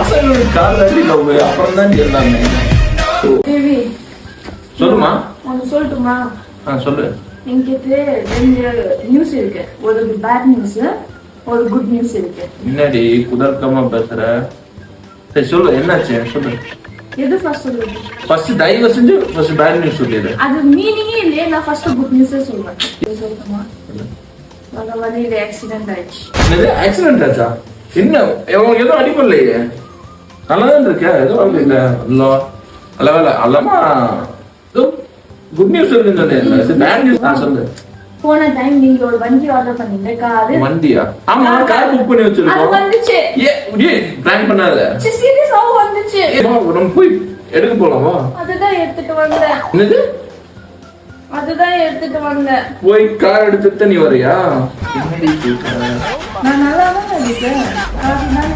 பசங்களுக்கு கார் தாண்டி லவ் அப்புறம் தான் எல்லாமே. தேவி சொல்லுமா. ஒன்று சொல்லட்டுமா? சொல்லு. என்கிட்ட 2 நியூஸ் இருக்கு. ஒரு பேட் நியூஸ், ஒரு குட் நியூஸ் இருக்கு. முன்னாடி குதர்க்கமா பேசுற. சரி சொல்லு, என்னாச்சு சொல்லு. எது ஃபர்ஸ்ட் சொல்லுங்க? ஃபர்ஸ்ட் தயவு செஞ்சு ஃபர்ஸ்ட் பேட் நியூஸ் சொல்லிடு. அது மீனிங்கே இல்லையே. நான் ஃபர்ஸ்ட் குட் நியூஸே சொல்றேன். சொல்லட்டுமா? நல்ல வழியில ஆக்சிடென்ட் ஆயிடுச்சு. என்னது ஆக்சிடென்ட் ஆச்சா? என்ன உனக்கு எதுவும் அடிப்படலையே? நல்லா தான் இருக்க, எதுவும் இல்லை. அல்லா அல்ல வேலை அல்லமா குட் நியூஸ் சொல்லுன்னு சொன்னேன். பேட் நியூஸ் நான் சொல்லு. போன டைம் நீங்க ஒரு வண்டி ஆர்டர் பண்ணீங்க. கார் வண்டியா? ஆமா, கார் புக் பண்ணி வச்சிருக்கோம். அது வந்துச்சு. பிளான் பண்ணாத. சீரியஸா வந்துச்சு. நம்ம போய் எடுக்க போலாமா? அதுதான் எடுத்துட்டு வந்தேன். என்னது? அதுதான் எடுத்துட்டு வந்தேன். போய் கார் எடுத்துட்டு நீ வரியா? நான் நல்லா தான் இருக்கேன். அதுதான்